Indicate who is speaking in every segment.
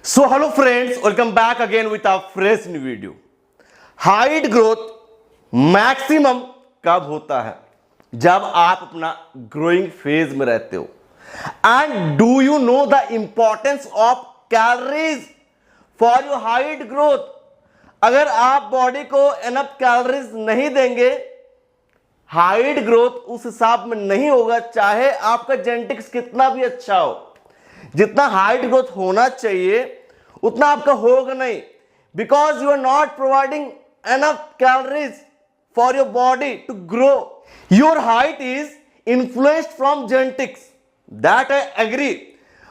Speaker 1: So hello friends, welcome back again with a fresh new video. Height growth maximum कब होता है? जब आप अपना ग्रोइंग फेज में रहते हो. And do you know the importance of calories for your height growth? अगर आप बॉडी को एनफ कैलोरीज नहीं देंगे, हाइट ग्रोथ उस हिसाब में नहीं होगा, चाहे आपका जेनेटिक्स कितना भी अच्छा हो. जितना हाइट ग्रोथ होना चाहिए उतना आपका होगा नहीं, because you are not providing enough calories for your body to grow. Your height is influenced from genetics, that I agree.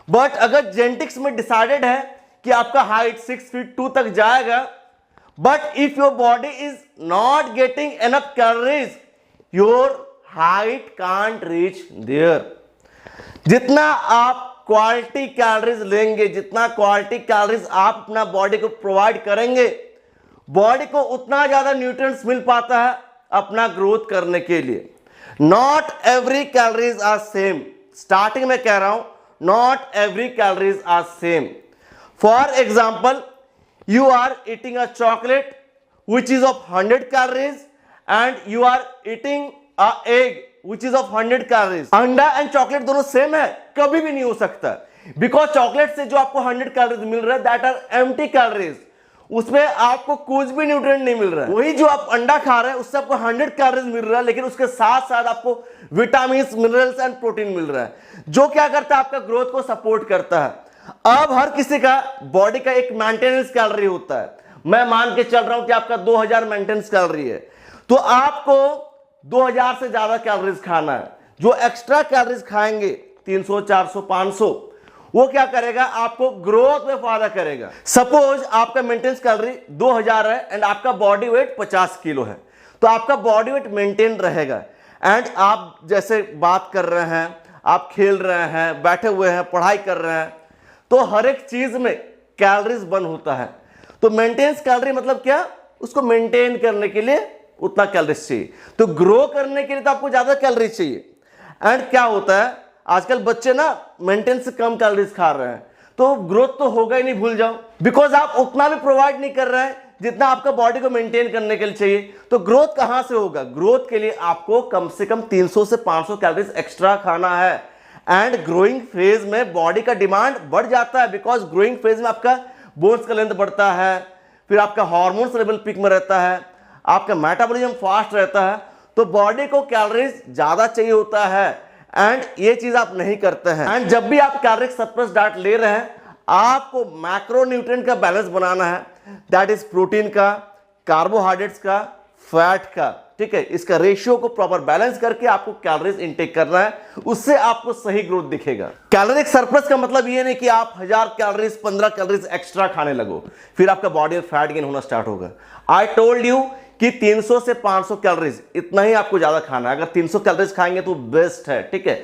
Speaker 1: But अगर जेनेटिक्स में डिसाइडेड है कि आपका हाइट 6 फीट 2 तक जाएगा, but if your body is not getting enough calories, your height can't reach there. जितना आप quality calories लेंगे, जितना क्वालिटी कैलोरीज आप अपना बॉडी को प्रोवाइड करेंगे, बॉडी को उतना ज्यादा न्यूट्रिएंट्स मिल पाता है अपना ग्रोथ करने के लिए. Not every calories are same. Starting में कह रहा हूं, not every calories are same. For example, you are eating a chocolate which is of 100 calories and you are eating a egg which is of 100 calories. अंडा and chocolate दोनों same है? कभी भी नहीं हो सकता, बिकॉज चॉकलेट से जो आपको 100 कैलोरीज मिल रहा है, दैट आर एम्प्टी कैलोरीज. उसमें आपको कुछ भी न्यूट्रिएंट नहीं मिल रहा है. वही जो आप अंडा खा रहे हैं उससे आपको 100 कैलोरीज मिल रहा है, लेकिन उसके साथ साथ आपको विटामिन, मिनरल्स एंड प्रोटीन मिल रहा है, जो क्या करता है, आपका ग्रोथ को सपोर्ट करता है. अब हर किसी का बॉडी का एक मेंटेनेंस कैलोरी होता है. मैं मान के चल रहा हूं कि आपका 2000 मेंटेनेंस कैलोरी है, तो आपको 2000 से ज्यादा कैलोरीज खाना है. जो एक्स्ट्रा कैलोरीज खाएंगे 300, 400, 500, वो क्या करेगा, आपको ग्रोथ में फायदा करेगा. सपोज आपका मेंटेनेंस कैलोरी 2000 है एंड आपका बॉडी वेट 50 किलो है, तो आपका बॉडी वेट मेंटेन रहेगा. एंड आप जैसे बात कर रहे हैं, आप खेल रहे हैं, बैठे हुए हैं, पढ़ाई कर रहे हैं, तो हर एक चीज में कैलोरीज बर्न होता है. तो मेंटेनेंस कैलोरी मतलब क्या, उसको मेंटेन करने के लिए उतना कैलोरीज चाहिए. तो ग्रो करने के लिए तो आपको ज्यादा कैलोरीज चाहिए. एंड क्या होता है, आजकल बच्चे ना मेंटेन से कम कैलोरीज खा रहे हैं, तो ग्रोथ तो होगा ही नहीं, भूल जाओ. बिकॉज आप उतना भी प्रोवाइड नहीं कर रहे हैं जितना आपका बॉडी को मेंटेन करने के लिए चाहिए. तो ग्रोथ कहां से होगा? ग्रोथ के लिए आपको कम से कम 300 से 500 कैलोरीज एक्स्ट्रा खाना है. एंड ग्रोइंग फेज में बॉडी का डिमांड बढ़ जाता है, बिकॉज ग्रोइंग फेज में आपका बोन्स का लेंथ बढ़ता है, फिर आपका हार्मोन्स लेवल पीक में रहता है, आपका मेटाबॉलिज्म फास्ट रहता है, तो बॉडी को कैलोरीज ज्यादा चाहिए होता है. एंड ये चीज आप नहीं करते हैं. एंड जब भी आप कैलोरी सरप्लस डाइट ले रहे हैं, आपको मैक्रोन्यूट्रिएंट का बैलेंस बनाना है. दैट इज प्रोटीन का, कार्बोहाइड्रेट्स का, फैट का. ठीक है, इसका रेशियो को प्रॉपर बैलेंस करके आपको कैलोरीज इनटेक करना है, उससे आपको सही ग्रोथ दिखेगा. कैलोरिक सरप्लस का मतलब ये नहीं कि आप 1000 कैलोरीज 15 कैलोरीज एक्स्ट्रा खाने लगो, फिर आपका बॉडी में फैट गेन होना स्टार्ट होगा. आई टोल्ड यू कि 300 से 500 कैलोरीज, इतना ही आपको ज्यादा खाना है. अगर 300 कैलोरीज खाएंगे तो बेस्ट है. ठीक है.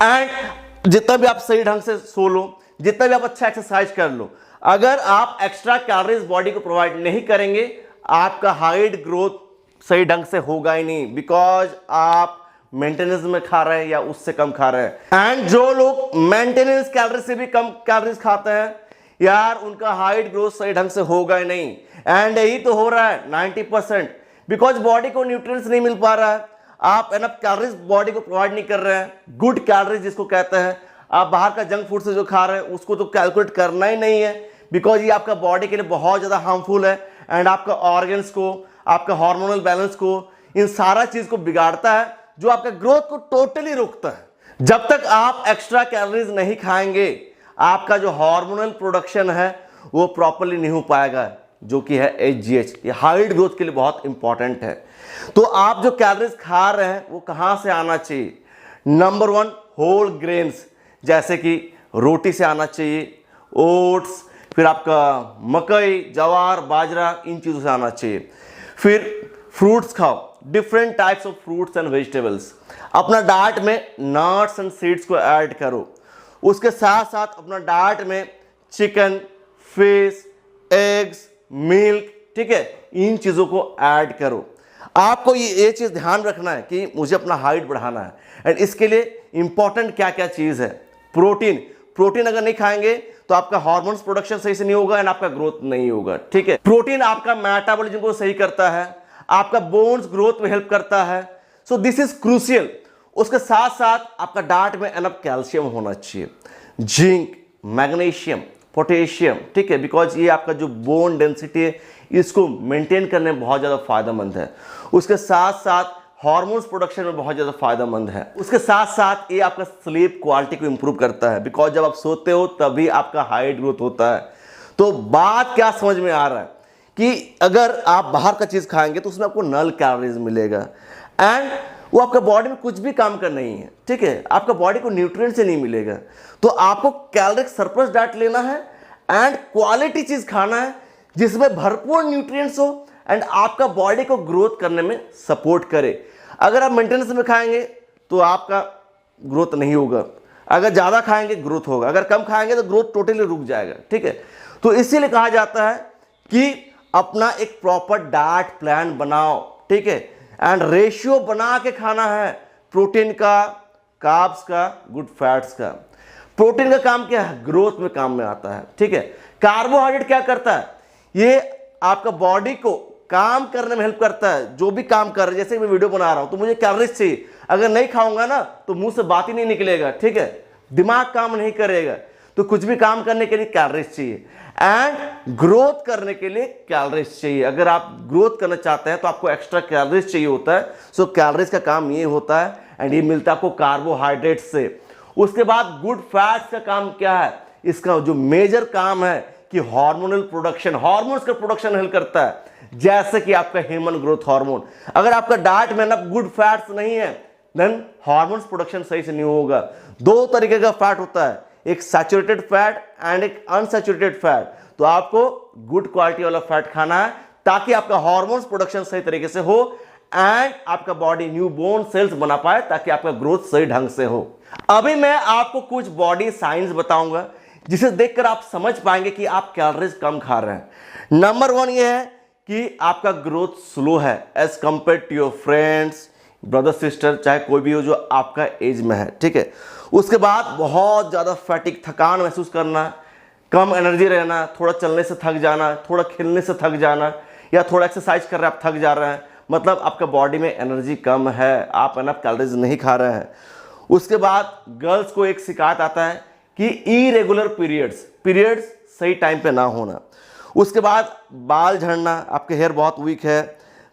Speaker 1: एंड जितना भी आप सही ढंग से सो लो, जितना भी आप अच्छा एक्सरसाइज कर लो, अगर आप एक्स्ट्रा कैलोरीज बॉडी को प्रोवाइड नहीं करेंगे, आपका हाइट ग्रोथ सही ढंग से होगा ही नहीं, बिकॉज आप मेंटेनेंस में खा रहे हैं या उससे कम खा रहे हैं. एंड जो लोग मेंटेनेंस कैलोरी से भी कम कैलोरीज खाते हैं, यार उनका हाइट ग्रोथ सही ढंग से होगा ही नहीं. एंड यही तो हो रहा है 90%, बिकॉज बॉडी को न्यूट्रिएंट्स नहीं मिल पा रहा है. आप एनफ कैलोरीज बॉडी को प्रोवाइड नहीं कर रहे हैं. गुड कैलोरीज जिसको कहते हैं, आप बाहर का जंक फूड से जो खा रहे हैं उसको तो कैलकुलेट करना ही नहीं है, बिकॉज ये आपका बॉडी के लिए बहुत ज्यादा हार्मफुल है. एंड आपका ऑर्गन्स को, आपका हार्मोनल बैलेंस को, इन सारा चीज को बिगाड़ता है, जो आपका ग्रोथ को टोटली रोकता है. जब तक आप एक्स्ट्रा कैलोरीज नहीं खाएंगे, आपका जो हार्मोनल प्रोडक्शन है वो प्रॉपर्ली नहीं हो पाएगा, जो कि है HGH. ये हाइट ग्रोथ के लिए बहुत इंपॉर्टेंट है. तो आप जो कैलोरीज खा रहे हैं वो कहां से आना चाहिए? नंबर 1, होल ग्रेन्स, जैसे कि रोटी से आना चाहिए, ओट्स, फिर आपका मकई, ज्वार, बाजरा, इन चीजों से आना चाहिए. फिर फ्रूट्स खाओ, different types of fruits and vegetables. अपना डाइट में नट्स एंड सीड्स को ऐड करो. उसके साथ साथ अपना डाइट में चिकन, फिश, एग्स, मिल्क, ठीक है, इन चीजों को ऐड करो. आपको ये चीज ध्यान रखना है कि मुझे अपना हाइट बढ़ाना है. एंड इसके लिए इंपॉर्टेंट क्या क्या चीज है? प्रोटीन. प्रोटीन अगर नहीं खाएंगे तो आपका हार्मोन्स प्रोडक्शन सही से नहीं होगा एंड आपका ग्रोथ नहीं होगा। ठीक है, प्रोटीन आपका मेटाबॉलिज्म को सही करता है, आपका बोन्स ग्रोथ में हेल्प करता है। So this is crucial. उसके साथ साथ आपका डाइट में एनफ कैल्शियम होना चाहिए, जिंक, मैग्नीशियम, पोटेशियम। ठीक है, बिकॉज ये आपका जो बोन डेंसिटी है इसको मेंटेन करने में बहुत ज़्यादा फायदेमंद है। उसके साथ साथ हार्मोन्स प्रोडक्शन में बहुत ज़्यादा फायदेमंद है। उसके साथ साथ ये आपका स्लीप क्वालिटी को इंप्रूव करता है, बिकॉज जब आप सोते हो तभी आपका हाइट ग्रोथ होता है। तो बात क्या समझ में आ रहा है कि अगर आप बाहर का चीज़ खाएंगे तो उसमें आपको नल कैलोरीज मिलेगा एंड वो आपका बॉडी में कुछ भी काम का नहीं है। ठीक है, आपका बॉडी को न्यूट्रिएंट से नहीं मिलेगा। तो आपको कैलोरिक सरप्लस डाइट लेना है एंड क्वालिटी चीज़ खाना है जिसमें भरपूर न्यूट्रिएंट्स हो एंड आपका बॉडी को ग्रोथ करने में सपोर्ट करे। अगर आप मेंटेनेंस में खाएंगे तो आपका ग्रोथ नहीं होगा, अगर ज़्यादा खाएंगे ग्रोथ होगा, अगर कम खाएंगे तो ग्रोथ टोटली रुक जाएगा। ठीक है, तो इसीलिए कहा जाता है कि अपना एक प्रॉपर डाइट प्लान बनाओ। ठीक है, एंड रेशियो बना के खाना है, प्रोटीन का, कार्ब्स का, गुड फैट्स का। प्रोटीन का काम क्या है? ग्रोथ में काम में आता है। ठीक है, कार्बोहाइड्रेट क्या करता है? ये आपका बॉडी को काम करने में हेल्प करता है। जो भी काम कर रहे हैं, जैसे मैं वीडियो बना रहा हूं तो मुझे कैलोरीज चाहिए, अगर नहीं खाऊंगा ना तो मुंह से बात ही नहीं निकलेगा। ठीक है, दिमाग काम नहीं करेगा, तो कुछ भी काम करने के लिए कैलोरीज चाहिए एंड ग्रोथ करने के लिए कैलोरीज चाहिए। अगर आप ग्रोथ करना चाहते हैं तो आपको एक्स्ट्रा कैलोरीज चाहिए होता है। सो कैलोरीज का काम ये होता है एंड ये मिलता है आपको कार्बोहाइड्रेट से। उसके बाद गुड फैट्स का काम क्या है? इसका जो मेजर काम है कि हार्मोनल प्रोडक्शन, हार्मोन्स का प्रोडक्शन हेल्प करता है, जैसे कि आपका ह्यूमन ग्रोथ हार्मोन। अगर आपका डाइट में ना गुड फैट्स नहीं है देन हार्मोन्स प्रोडक्शन सही से नहीं होगा। दो तरीके का फैट होता है, एक सैचुरेटेड फैट एंड एक अनसैचुरेटेड फैट। तो आपको गुड क्वालिटी वाला फैट खाना है ताकि आपका हार्मोन्स प्रोडक्शन सही तरीके से हो एंड आपका बॉडी न्यू बोन सेल्स बना पाए ताकि आपका ग्रोथ सही ढंग से हो। अभी मैं आपको कुछ बॉडी साइंस बताऊंगा जिसे देखकर आप समझ पाएंगे कि आप कैलोरीज कम खा रहे हैं। नंबर 1 ये है कि आपका ग्रोथ स्लो है as compare to your friends, brother sister, चाहे कोई भी हो जो आपका एज में है। ठीक है, उसके बाद बहुत ज़्यादा फैटिक, थकान महसूस करना, कम एनर्जी रहना, थोड़ा चलने से थक जाना, थोड़ा खेलने से थक जाना, या थोड़ा एक्सरसाइज कर रहे हैं आप थक जा रहे हैं, मतलब आपका बॉडी में एनर्जी कम है, आप एनफ कैलोरीज नहीं खा रहे हैं। उसके बाद गर्ल्स को एक शिकायत आता है कि इरेगुलर पीरियड्स सही टाइम पे ना होना। उसके बाद बाल झड़ना, आपके हेयर बहुत वीक है,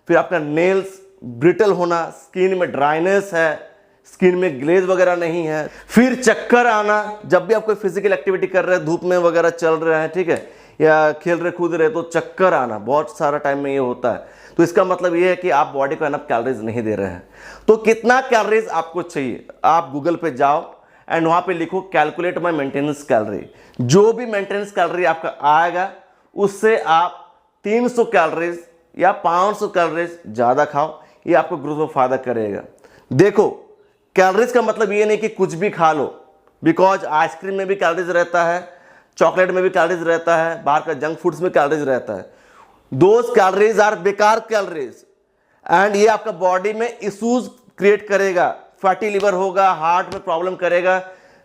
Speaker 1: फिर आपका नेल्स ब्रिटल होना, स्किन में ड्राइनेस है, स्किन में ग्लेज वगैरह नहीं है, फिर चक्कर आना जब भी आप कोई फिजिकल एक्टिविटी कर रहे हैं, धूप में वगैरह चल रहे हैं, ठीक है, या खेल रहे कूद रहे तो चक्कर आना बहुत सारा टाइम में ये होता है। तो इसका मतलब ये है कि आप बॉडी को एनफ कैलोरीज नहीं दे रहे हैं। तो कितना कैलोरीज आपको चाहिए, आप गूगल पे जाओ एंड वहाँ पे लिखो कैलकुलेट माई मेंटेनेंस कैलोरी। जो भी मेंटेनेंस कैलोरी आपका आएगा उससे आप 300 कैलोरीज या 500 कैलोरीज ज़्यादा खाओ, ये आपको ग्रोथ में फायदा करेगा। देखो, कैलोरीज का मतलब ये नहीं कि कुछ भी खा लो, बिकॉज आइसक्रीम में भी कैलोरीज रहता है, चॉकलेट में भी कैलोरीज रहता है, बाहर का जंक फूड्स में कैलोरीज रहता है। दोज कैलोरीज आर बेकार कैलोरीज एंड ये आपका बॉडी में इश्यूज क्रिएट करेगा, फैटी लिवर होगा, हार्ट में प्रॉब्लम करेगा,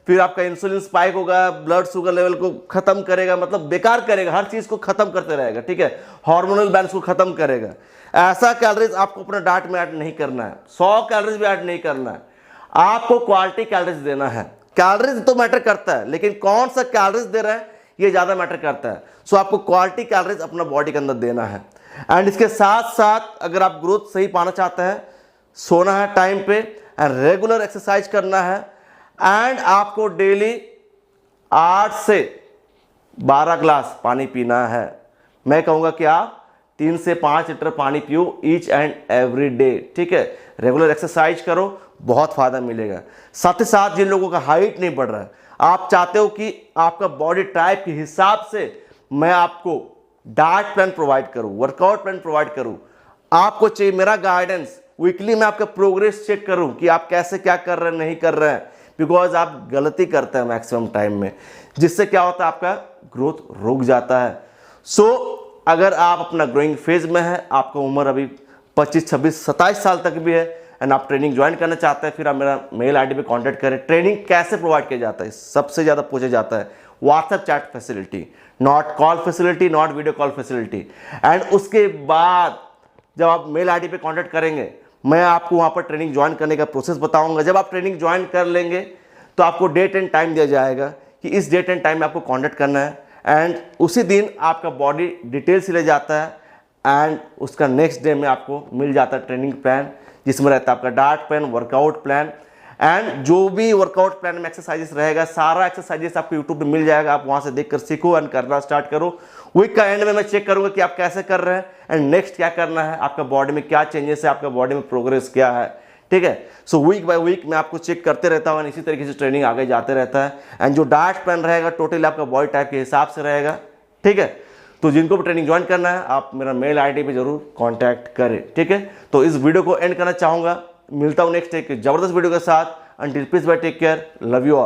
Speaker 1: फिर आपका इंसुलिन स्पाइक होगा, ब्लड शुगर लेवल को खत्म करेगा, मतलब बेकार करेगा, हर चीज को खत्म करते रहेगा। ठीक है, हार्मोनल बैलेंस को खत्म करेगा। ऐसा कैलोरीज आपको अपने डाइट में ऐड नहीं करना है, 100 कैलोरीज भी ऐड नहीं करना है, आपको क्वालिटी कैलोरीज देना है। कैलोरीज तो मैटर करता है लेकिन कौन सा कैलोरीज दे रहा है ये ज्यादा मैटर करता है। सो आपको क्वालिटी कैलोरीज अपना बॉडी के अंदर देना है एंड इसके साथ साथ अगर आप ग्रोथ सही पाना चाहते हैं, सोना है टाइम पे एंड रेगुलर एक्सरसाइज करना है एंड आपको डेली 8 से 12 ग्लास पानी पीना है। मैं कहूँगा कि आप 3 से 5 लीटर पानी पियो ईच एंड एवरी डे। ठीक है, रेगुलर एक्सरसाइज करो, बहुत फायदा मिलेगा। साथ ही साथ जिन लोगों का हाइट नहीं बढ़ रहा है, आप चाहते हो कि आपका बॉडी टाइप के हिसाब से मैं आपको डाइट प्लान प्रोवाइड करूं, वर्कआउट प्लान प्रोवाइड करूं, आपको चाहिए मेरा गाइडेंस, वीकली मैं आपका प्रोग्रेस चेक करूं कि आप कैसे क्या कर रहे हैं, नहीं कर रहे हैं, बिकॉज आप गलती करते हैं मैक्सिमम टाइम में, जिससे क्या होता है आपका ग्रोथ रुक जाता है। सो अगर आप अपना ग्रोइंग फेज में है, आपका उम्र अभी 25, 26, 27 साल तक भी है एंड आप ट्रेनिंग ज्वाइन करना चाहते हैं, फिर आप मेरा मेल आईडी पे कांटेक्ट करें। ट्रेनिंग कैसे प्रोवाइड किया जाता है सबसे ज़्यादा पूछा जाता है, WhatsApp chat facility, not call facility, not video call facility. And उसके बाद जब आप मेल आईडी पे कांटेक्ट करेंगे, मैं आपको वहाँ पर ट्रेनिंग ज्वाइन करने का प्रोसेस बताऊंगा। जब आप ट्रेनिंग ज्वाइन कर लेंगे तो आपको डेट एंड टाइम दिया जाएगा कि इस डेट एंड टाइम में आपको कांटेक्ट करना है, एंड उसी दिन आपका बॉडी डिटेल्स ले जाता है, एंड उसका नेक्स्ट डे में आपको मिल जाता है ट्रेनिंग प्लान, जिसमें रहता है आपका diet plan, workout plan, and जो भी वर्कआउट प्लान में एक्सरसाइजेस रहेगा, सारा एक्सरसाइजेस आपको यूट्यूब पे मिल जाएगा। आप वहाँ से देखकर सीखो एंड करना स्टार्ट करो। वीक का एंड में मैं चेक करूँगा कि आप कैसे कर रहे हैं एंड नेक्स्ट क्या करना है, आपका बॉडी में क्या चेंजेस है, आपका बॉडी में प्रोग्रेस क्या है, ठीक है। सो वीक बाय वीक मैं आपको चेक करते रहता हूँ, इसी तरीके से ट्रेनिंग आगे जाते रहता है। एंड जो डाइट प्लान रहेगा टोटली आपका बॉडी टाइप के हिसाब से रहेगा, ठीक है। तो जिनको भी ट्रेनिंग ज्वाइन करना है आप मेरा मेल आईडी पे जरूर कांटेक्ट करें, ठीक है। तो इस वीडियो को एंड करना चाहूँगा, मिलता हूँ नेक्स्ट एक जबरदस्त वीडियो के साथ। Until peace bye, take care, love you all.